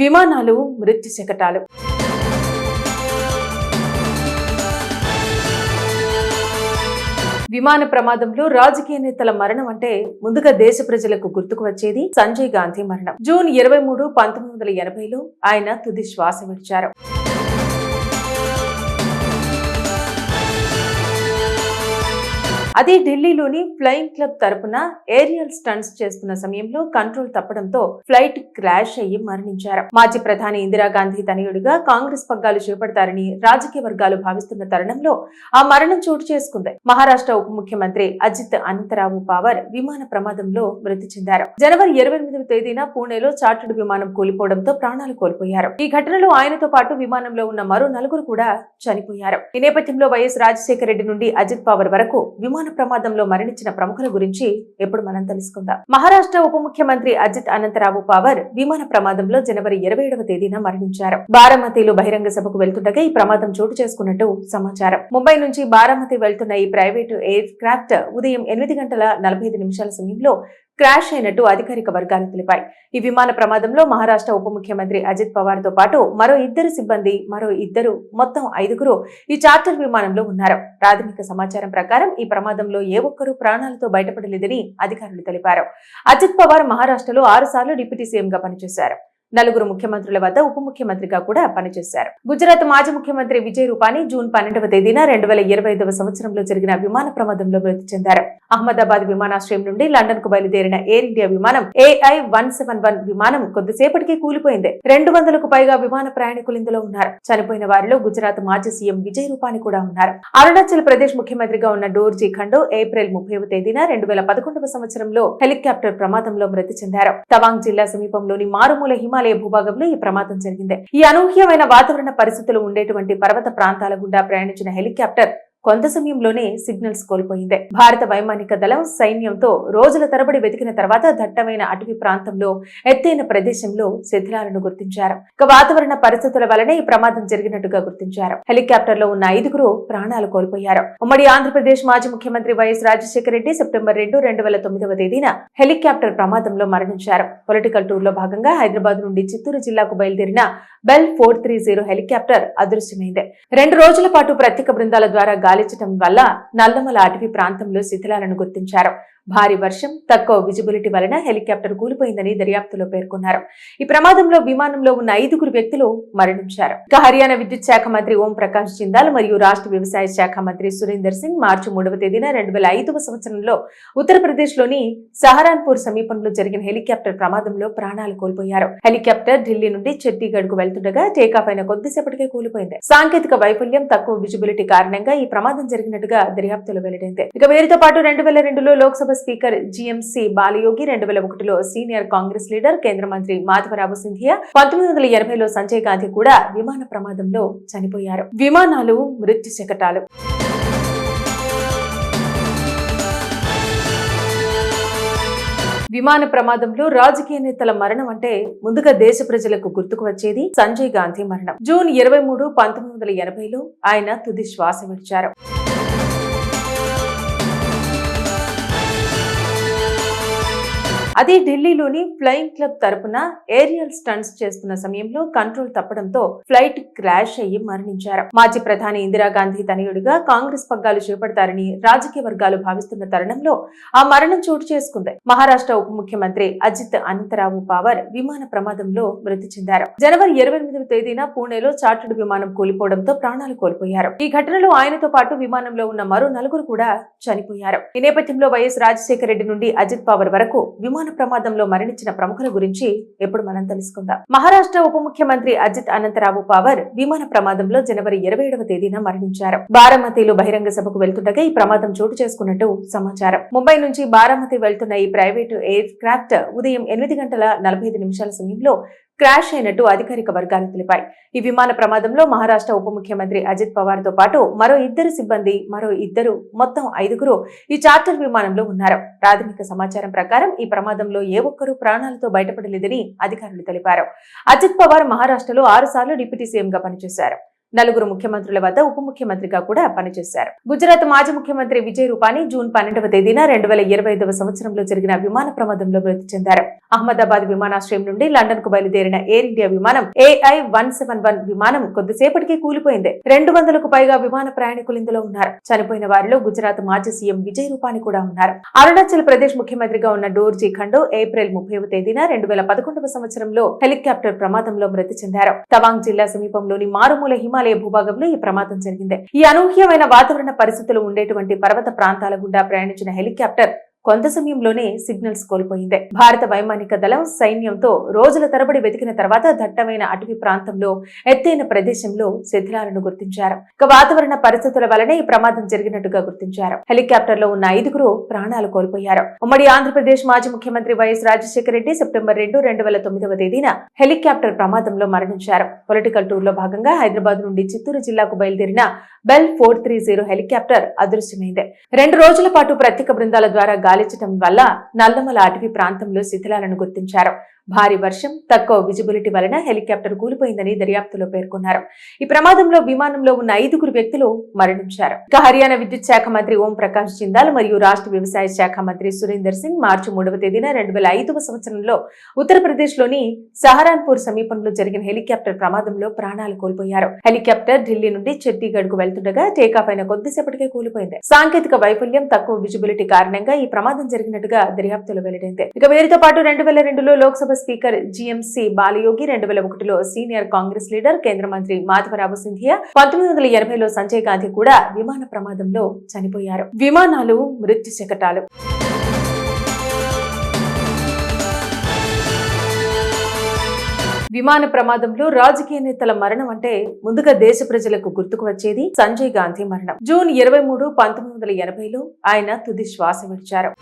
విమానాలు మృత్యు శకటాలు. విమాన ప్రమాదంలో రాజకీయ నేతల మరణం అంటే ముందుగా దేశ ప్రజలకు గుర్తుకు వచ్చేది సంజయ్ గాంధీ మరణం. జూన్ 23, 1980లో ఆయన తుది శ్వాస విడిచారు. అదే ఢిల్లీలోని ఫ్లయింగ్ క్లబ్ తరపున ఏరియల్ స్టంట్స్ చేస్తున్న సమయంలో కంట్రోల్ తప్పడంతో ఫ్లైట్ క్రాష్ అయ్యి మరణించారు. మాజీ ప్రధాని ఇందిరాగాంధీ తనయుడిగా కాంగ్రెస్ పగ్గాలు చేపడతారని రాజకీయ వర్గాలు భావిస్తున్న తరుణంలో ఆ మరణం చోటు చేసుకుంది. మహారాష్ట్ర ఉప ముఖ్యమంత్రి అజిత్ అనంతరావు పవార్ విమాన ప్రమాదంలో మృతి చెందారు. జనవరి 28వ తేదీన పూణేలో చార్టర్డ్ విమానం కూలిపోవడంతో ప్రాణాలు కోల్పోయారు. ఈ ఘటనలో ఆయనతో పాటు విమానంలో ఉన్న మరో నలుగురు కూడా చనిపోయారు. ఈ నేపథ్యంలో వైఎస్ రాజశేఖర రెడ్డి నుండి అజిత్ పవార్ వరకు విమాన ప్రమాదంలో మరణించిన ప్రముఖుల గురించి ఇప్పుడు మనం తెలుసుకుందాం. మహారాష్ట్ర ఉప ముఖ్యమంత్రి అజిత్ అనంతరావు పవార్ విమాన ప్రమాదంలో జనవరి 27వ తేదీన మరణించారు. బారామతిలో బహిరంగ సభకు వెళ్తుండగా ఈ ప్రమాదం చోటు చేసుకున్నట్టు సమాచారం. ముంబై నుంచి బారామతి వెళ్తున్న ఈ ప్రైవేటు ఎయిర్ క్రాఫ్ట్ ఉదయం 8:45 సమయంలో క్రాష్ అయినట్టు అధికారిక వర్గాలు తెలిపాయి. ఈ విమాన ప్రమాదంలో మహారాష్ట్ర ఉప ముఖ్యమంత్రి అజిత్ పవార్ తో పాటు మరో 2 సిబ్బంది, మరో 2 మొత్తం 5గురు ఈ చార్టర్ విమానంలో ఉన్నారు. ప్రాథమిక సమాచారం ప్రకారం ఈ ప్రమాదంలో ఏ ఒక్కరూ ప్రాణాలతో బయటపడలేదని అధికారులు తెలిపారు. అజిత్ పవార్ మహారాష్ట్రలో 6 సార్లు డిప్యూటీ సీఎంగా పనిచేశారు. 4 ముఖ్యమంత్రుల వద్ద ఉప ముఖ్యమంత్రిగా కూడా పనిచేశారు. గుజరాత్ మాజీ ముఖ్యమంత్రి విజయ్ రూపానీ జూన్ 12వ తేదీన 2025వ సంవత్సరంలో జరిగిన విమాన ప్రమాదంలో మృతి చెందారు. అహ్మదాబాద్ విమానాశ్రయం నుండి లండన్ కు బయలుదేరిన ఎయిర్ ఇండియా విమానం AI-171 విమానం కొద్దిసేపటికి కూలిపోయింది. 200కు పైగా విమాన ప్రయాణికులు ఇందులో ఉన్నారు. చనిపోయిన వారిలో గుజరాత్ మాజీ సీఎం విజయ్ రూపానీ కూడా ఉన్నారు. అరుణాచల్ ప్రదేశ్ ముఖ్యమంత్రిగా ఉన్న డోర్జీ ఖండూ ఏప్రిల్ 30వ తేదీన 2011వ సంవత్సరంలో హెలికాప్టర్ ప్రమాదంలో మృతి చెందారు. తవాంగ్ జిల్లా సమీపంలోని మారుమూల హిమాలయ భూభాగంలో ఈ ప్రమాదం జరిగింది. ఈ అనూహ్యమైన వాతావరణ పరిస్థితులు ఉండేటువంటి పర్వత ప్రాంతాల గుండా ప్రయాణించిన హెలికాప్టర్ కొంత సమయంలోనే సిగ్నల్స్ కోల్పోయింది. భారత వైమానిక దళం సైన్యంతో రోజుల తరబడి వెతికిన తర్వాత దట్టమైన అటవీ ప్రాంతంలో ఎత్తైన ప్రదేశంలో శిథిలాలను గుర్తించారు. వాతావరణ పరిస్థితుల వలనే ఈ ప్రమాదం జరిగినట్టుగా గుర్తించారు. హెలికాప్టర్ లో ఉన్న 5గురు ప్రాణాలు కోల్పోయారు. ఉమ్మడి ఆంధ్రప్రదేశ్ మాజీ ముఖ్యమంత్రి వైఎస్ రాజశేఖర రెడ్డి సెప్టెంబర్ 2, 2009వ తేదీన హెలికాప్టర్ ప్రమాదంలో మరణించారు. పొలిటికల్ టూర్ లో భాగంగా హైదరాబాద్ నుండి చిత్తూరు జిల్లాకు బయలుదేరిన బెల్ 430 హెలికాప్టర్ అదృశ్యమైంది. 2 రోజుల పాటు ప్రత్యేక బృందాల ద్వారా గాలించడం వల్ల నల్లమల అటవీ ప్రాంతంలో శిథిలాలను గుర్తించారు. భారీ వర్షం, తక్కువ విజిబిలిటీ వలన హెలికాప్టర్ కూలిపోయిందని దర్యాప్తులో పేర్కొన్నారు. ఈ ప్రమాదంలో విమానంలో ఉన్న 5గురు వ్యక్తులు మరణించారు. హర్యానా విద్యుత్ శాఖ మంత్రి ఓం ప్రకాష్ జిందాల్ మరియు రాష్ట్ర వ్యవసాయ శాఖ మంత్రి సురేందర్ సింగ్ మార్చి 3వ తేదీన 2005వ సంవత్సరంలో ఉత్తరప్రదేశ్ లోని సహరాన్పూర్ సమీపంలో జరిగిన హెలికాప్టర్ ప్రమాదంలో ప్రాణాలు కోల్పోయారు. హెలికాప్టర్ ఢిల్లీ నుండి చండీగఢ్ కు వెళ్తుండగా టేకాఫ్ అయిన కొద్దిసేపటికే కూలిపోయింది. సాంకేతిక వైఫల్యం, తక్కువ విజిబిలిటీ కారణంగా ఈ ప్రమాదం జరిగినట్టుగా దర్యాప్తులో వెల్లడైంది. ఇక వీరితో పాటు 2002లో లోక్సభ స్పీకర్ జిఎంసి బాలయోగి, 2001లో సీనియర్ కాంగ్రెస్ లీడర్ కేంద్ర మంత్రి మాధవరావు సింధియా, 1980లో సంజయ్ గాంధీ కూడా విమాన ప్రమాదంలో చనిపోయారు. విమానాలు మృత్యు శకటాలు. విమాన ప్రమాదంలో రాజకీయ నేతల మరణం అంటే ముందుగా దేశ ప్రజలకు గుర్తుకు వచ్చేది సంజయ్ గాంధీ మరణం. జూన్ 23, 1980లో ఆయన తుది శ్వాస విడిచారు. అదే ఢిల్లీలోని ఫ్లయింగ్ క్లబ్ తరపున ఏరియల్ స్టంట్స్ చేస్తున్న సమయంలో కంట్రోల్ తప్పడంతో ఫ్లైట్ క్రాష్ అయ్యి మరణించారు. మాజీ ప్రధాని ఇందిరాగాంధీ తనయుడిగా కాంగ్రెస్ పగ్గాలు చేపడతారని రాజకీయ వర్గాలు భావిస్తున్న తరుణంలో ఆ మరణం చోటు చేసుకుంది. మహారాష్ట్ర ఉప ముఖ్యమంత్రి అజిత్ అనంతరావు పవార్ విమాన ప్రమాదంలో మృతి చెందారు. జనవరి 28వ తేదీన పూణేలో చార్టర్డ్ విమానం కూలిపోవడంతో ప్రాణాలు కోల్పోయారు. ఈ ఘటనలో ఆయనతో పాటు విమానంలో ఉన్న మరో నలుగురు కూడా చనిపోయారు. ఈ నేపథ్యంలో వైఎస్ రాజశేఖర రెడ్డి నుండి అజిత్ పవార్ వరకు విమాన ప్రమాదంలో మరణించిన ప్రముఖుల గురించి ఇప్పుడు మనం తెలుసుకుందాం. మహారాష్ట్ర ఉప ముఖ్యమంత్రి అజిత్ అనంతరావు పవార్ విమాన ప్రమాదంలో జనవరి 27వ తేదీన మరణించారు. బారామతిలో బహిరంగ సభకు వెళ్తుండగా ఈ ప్రమాదం చోటు చేసుకున్నట్టు సమాచారం. ముంబై నుంచి బారామతి వెళ్తున్న ఈ ప్రైవేటు ఎయిర్ క్రాఫ్ట్ ఉదయం 8:45 సమయంలో క్రాష్ అయినట్టు అధికారిక వర్గాలు తెలిపాయి. ఈ విమాన ప్రమాదంలో మహారాష్ట్ర ఉప ముఖ్యమంత్రి అజిత్ పవార్ తో పాటు మరో 2 సిబ్బంది, మరో 2 మొత్తం 5గురు ఈ చార్టర్ విమానంలో ఉన్నారు. ప్రాథమిక సమాచారం ప్రకారం ఈ ప్రమాదంలో ఏ ఒక్కరూ ప్రాణాలతో బయటపడలేదని అధికారులు తెలిపారు. అజిత్ పవార్ మహారాష్ట్రలో 6 సార్లు డిప్యూటీ సీఎంగా పనిచేశారు. నలుగురు ముఖ్యమంత్రుల వద్ద ఉప ముఖ్యమంత్రిగా కూడా పనిచేశారు. గుజరాత్ మాజీ ముఖ్యమంత్రి విజయ్ రూపానీ జూన్ 12వ తేదీన 2025వ సంవత్సరంలో జరిగిన విమాన ప్రమాదంలో మృతి చెందారు. అహ్మదాబాద్ విమానాశ్రయం నుండి లండన్ కు బయలుదేరిన ఎయిర్ ఇండియా విమానం AI-171 విమానం కొద్దిసేపటికి కూలిపోయింది. 200కు పైగా విమాన ప్రయాణికులు ఇందులో ఉన్నారు. చనిపోయిన వారిలో గుజరాత్ మాజీ సీఎం విజయ్ రూపానీ కూడా ఉన్నారు. అరుణాచల్ ప్రదేశ్ ముఖ్యమంత్రిగా ఉన్న డోర్జీ ఖండూ ఏప్రిల్ 30వ తేదీన 2011వ సంవత్సరంలో హెలికాప్టర్ ప్రమాదంలో మృతి చెందారు. తవాంగ్ జిల్లా సమీపంలోని మారుమూల హిమాలయ భూభాగంలో ఈ ప్రమాదం జరిగింది. ఈ అనూహ్యమైన వాతావరణ పరిస్థితులు ఉండేటువంటి పర్వత ప్రాంతాల గుండా ప్రయాణించిన హెలికాప్టర్ కొంత సమయంలోనే సిగ్నల్స్ కోల్పోయింది. భారత వైమానిక దళం సైన్యంతో రోజుల తరబడి వెతికిన తర్వాత దట్టమైన అటవీ ప్రాంతంలో ఎత్తైన ప్రదేశంలో శిథిలాలను గుర్తించారు. వాతావరణ పరిస్థితుల వలనే ఈ ప్రమాదం జరిగినట్టుగా గుర్తించారు. హెలికాప్టర్ లో ఉన్న 5గురు ప్రాణాలు కోల్పోయారు. ఉమ్మడి ఆంధ్రప్రదేశ్ మాజీ ముఖ్యమంత్రి వైఎస్ రాజశేఖర రెడ్డి సెప్టెంబర్ 2, 2009వ తేదీన హెలికాప్టర్ ప్రమాదంలో మరణించారు. పొలిటికల్ టూర్ లో భాగంగా హైదరాబాద్ నుండి చిత్తూరు జిల్లాకు బయలుదేరిన బెల్ 430 హెలికాప్టర్ అదృశ్యమైంది. 2 రోజుల పాటు ప్రత్యేక బృందాల ద్వారా గాలించడం వల్ల నల్లమల అటవీ ప్రాంతంలో శిథిలాలను గుర్తించారు. భారీ వర్షం, తక్కువ విజిబిలిటీ వలన హెలికాప్టర్ కూలిపోయిందని దర్యాప్తులో పేర్కొన్నారు. ఈ ప్రమాదంలో విమానంలో ఉన్న 5గురు వ్యక్తులు మరణించారు. హర్యానా విద్యుత్ శాఖ మంత్రి ఓం ప్రకాష్ జిందాల్ మరియు రాష్ట్ర వ్యవసాయ శాఖ మంత్రి సురేందర్ సింగ్ మార్చి 3వ తేదీన 2005వ సంవత్సరంలో ఉత్తరప్రదేశ్ లోని సహరాన్పూర్ సమీపంలో జరిగిన హెలికాప్టర్ ప్రమాదంలో ప్రాణాలు కోల్పోయారు. హెలికాప్టర్ ఢిల్లీ నుండి చండీగఢ్ కు వెళ్తుండగా టేకాఫ్ అయిన కొద్దిసేపటికే కూలిపోయింది. సాంకేతిక వైఫల్యం, తక్కువ విజిబిలిటీ కారణంగా ఈ ప్రమాదం జరిగినట్టుగా దర్యాప్తులో వెల్లడైంది. ఇక వీరితో పాటు 2002లో లోక్సభ స్పీకర్ జిఎంసి బాలయోగి, 2001లో సీనియర్ కాంగ్రెస్ లీడర్ కేంద్ర మంత్రి మాధవరావు సింధియా, 1980లో సంజయ్ గాంధీ కూడా విమాన ప్రమాదంలో చనిపోయారు. విమానాలు మృత్యు శకటాలు. విమాన ప్రమాదంలో రాజకీయ నేతల మరణం అంటే ముందుగా దేశ ప్రజలకు గుర్తుకు వచ్చేది సంజయ్ గాంధీ మరణం. జూన్ 23, 1980లో ఆయన తుది శ్వాస విడిచారు.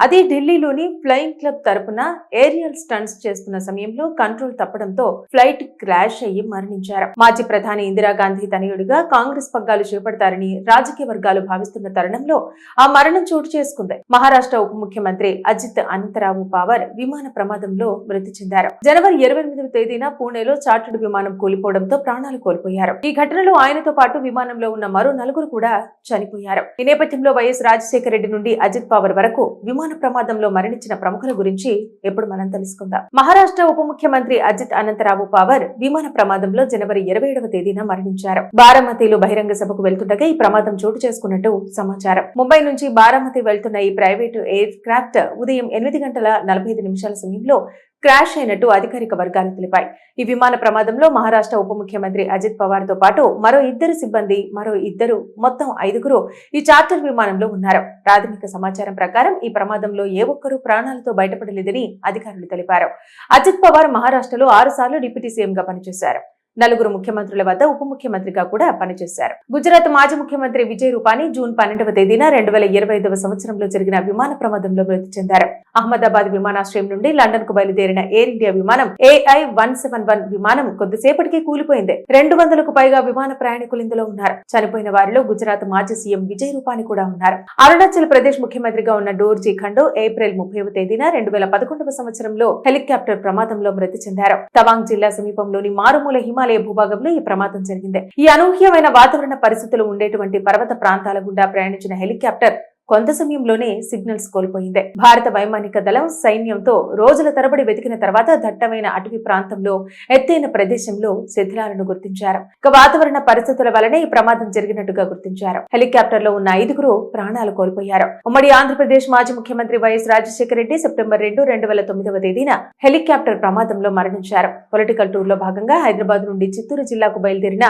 అది ఢిల్లీలోని ఫ్లయింగ్ క్లబ్ తరపున ఏరియల్ స్టంట్స్ చేస్తున్న సమయంలో కంట్రోల్ తప్పడంతో ఫ్లైట్ క్రాష్ అయ్యి మరణించారు. మాజీ ప్రధాని ఇందిరాగాంధీ తనయుడిగా కాంగ్రెస్ పగ్గాలు చేపడతారని రాజకీయ వర్గాలు భావిస్తున్న తరుణంలో ఆ మరణం చోటు చేసుకుంది. మహారాష్ట్ర ఉప ముఖ్యమంత్రి అజిత్ అనంతరావు పవార్ విమాన ప్రమాదంలో మృతి చెందారు. జనవరి 28వ తేదీన పూణేలో చార్టర్డ్ విమానం కూలిపోవడంతో ప్రాణాలు కోల్పోయారు. ఈ ఘటనలో ఆయనతో పాటు విమానంలో ఉన్న మరో 4గురు కూడా చనిపోయారు. ఈ నేపథ్యంలో వైఎస్ రాజశేఖర రెడ్డి నుండి అజిత్ పవార్ వరకు విమాన ప్రమాదంలో మరణించిన ప్రముఖుల గురించి ఇప్పుడు మనం తెలుసుకుందాం. మహారాష్ట్ర ఉప ముఖ్యమంత్రి అజిత్ అనంతరావు పవార్ విమాన ప్రమాదంలో జనవరి 27వ తేదీన మరణించారు. బారామతిలో బహిరంగ సభకు వెళ్తుండగా ఈ ప్రమాదం చోటు చేసుకున్నట్టు సమాచారం. ముంబై నుంచి బారామతి వెళ్తున్న ఈ ప్రైవేటు ఎయిర్ క్రాఫ్ట్ ఉదయం 8:45 సమయంలో క్రాష్ అయినట్టు అధికారిక వర్గాలు తెలిపాయి. ఈ విమాన ప్రమాదంలో మహారాష్ట్ర ఉప ముఖ్యమంత్రి అజిత్ పవార్ తో పాటు మరో 2 సిబ్బంది, మరో 2 మొత్తం 5గురు ఈ చార్టర్ విమానంలో ఉన్నారు. ప్రాథమిక సమాచారం ప్రకారం ఈ ప్రమాదంలో ఏ ఒక్కరూ ప్రాణాలతో బయటపడలేదని అధికారులు తెలిపారు. అజిత్ పవార్ మహారాష్ట్రలో 6 సార్లు డిప్యూటీ సీఎంగా పనిచేశారు. 4గురు ముఖ్యమంత్రుల వద్ద ఉప ముఖ్యమంత్రిగా కూడా పనిచేశారు. గుజరాత్ మాజీ ముఖ్యమంత్రి విజయ్ రూపానీ జూన్ 12వ తేదీన 2025వ సంవత్సరంలో జరిగిన విమాన ప్రమాదంలో మృతి చెందారు. అహ్మదాబాద్ విమానాశ్రయం నుండి లండన్ కు బయలుదేరిన ఎయిర్ ఇండియా విమానం AI-171 విమానం కొద్దిసేపటికి కూలిపోయింది. 200కు పైగా విమాన ప్రయాణికులు ఇందులో ఉన్నారు. చనిపోయిన వారిలో గుజరాత్ మాజీ సీఎం విజయ్ రూపానీ కూడా ఉన్నారు. అరుణాచల్ ప్రదేశ్ ముఖ్యమంత్రిగా ఉన్న డోర్జీ ఖండూ ఏప్రిల్ 30వ తేదీన 2011వ సంవత్సరంలో హెలికాప్టర్ ప్రమాదంలో మృతి చెందారు. తవాంగ్ జిల్లా సమీపంలోని మారుమూల హిమాలయ భూభాగంలో ఈ ప్రమాదం జరిగింది. ఈ అనూహ్యమైన వాతావరణ పరిస్థితులు ఉండేటువంటి పర్వత ప్రాంతాల గుండా ప్రయాణించిన హెలికాప్టర్ కొంత సమయంలోనే సిగ్నల్స్ కోల్పోయింది. భారత వైమానిక దళం సైన్యంతో రోజుల తరబడి వెతికిన తర్వాత దట్టమైన అటవీ ప్రాంతంలో ఎత్తైన ప్రదేశంలో శిథిలాలను గుర్తించారు. వాతావరణ పరిస్థితుల వలనే ఈ ప్రమాదం జరిగినట్టుగా గుర్తించారు. హెలికాప్టర్ లో ఉన్న 5గురు ప్రాణాలు కోల్పోయారు. ఉమ్మడి ఆంధ్రప్రదేశ్ మాజీ ముఖ్యమంత్రి వైఎస్ రాజశేఖర రెడ్డి సెప్టెంబర్ 2, 2009వ తేదీన హెలికాప్టర్ ప్రమాదంలో మరణించారు. పొలిటికల్ టూర్ లో భాగంగా హైదరాబాద్ నుండి చిత్తూరు జిల్లాకు బయలుదేరిన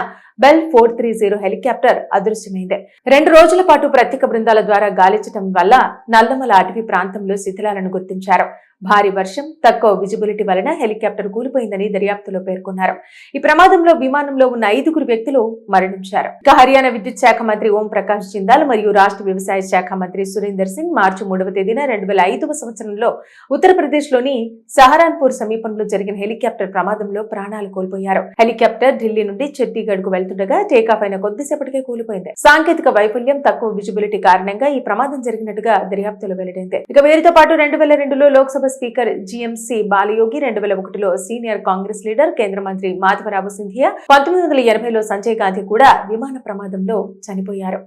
బెల్ 430 హెలికాప్టర్ అదృశ్యమైంది. 2 రోజుల పాటు ప్రత్యేక బృందాల ద్వారా గాలించడం వల్ల నల్లమల అటవీ ప్రాంతంలో శిథిలాలను గుర్తించారు. భారీ వర్షం, తక్కువ విజిబిలిటీ వలన హెలికాప్టర్ కూలిపోయిందని దర్యాప్తులో పేర్కొన్నారు. ఈ ప్రమాదంలో విమానంలో ఉన్న 5గురు వ్యక్తులు మరణించారు. హర్యానా విద్యుత్ శాఖ మంత్రి ఓం ప్రకాష్ జిందాల్ మరియు రాష్ట్ర వ్యవసాయ శాఖ మంత్రి సురేందర్ సింగ్ మార్చి 3వ తేదీన 2005వ సంవత్సరంలో ఉత్తరప్రదేశ్ లోని సహరాన్పూర్ సమీపంలో జరిగిన హెలికాప్టర్ ప్రమాదంలో ప్రాణాలు కోల్పోయారు. హెలికాప్టర్ ఢిల్లీ నుండి చండీగఢ్ కు వెళ్తుండగా టేకాఫ్ అయిన కొద్దిసేపటికే కూలిపోయింది. సాంకేతిక వైఫల్యం, తక్కువ విజిబిలిటీ కారణంగా ఈ ప్రమాదం జరిగినట్టుగా దర్యాప్తులో వెల్లడైంది. ఇక వీరితో పాటు 2002లో లోక్సభ స్పీకర్ జిఎంసి బాలయోగి, 2001లో సీనియర్ కాంగ్రెస్ లీడర్, కేంద్ర మంత్రి మాధవరావు సింధియా, 1980లో సంజయ్ గాంధీ కూడా విమాన ప్రమాదంలో చనిపోయారు.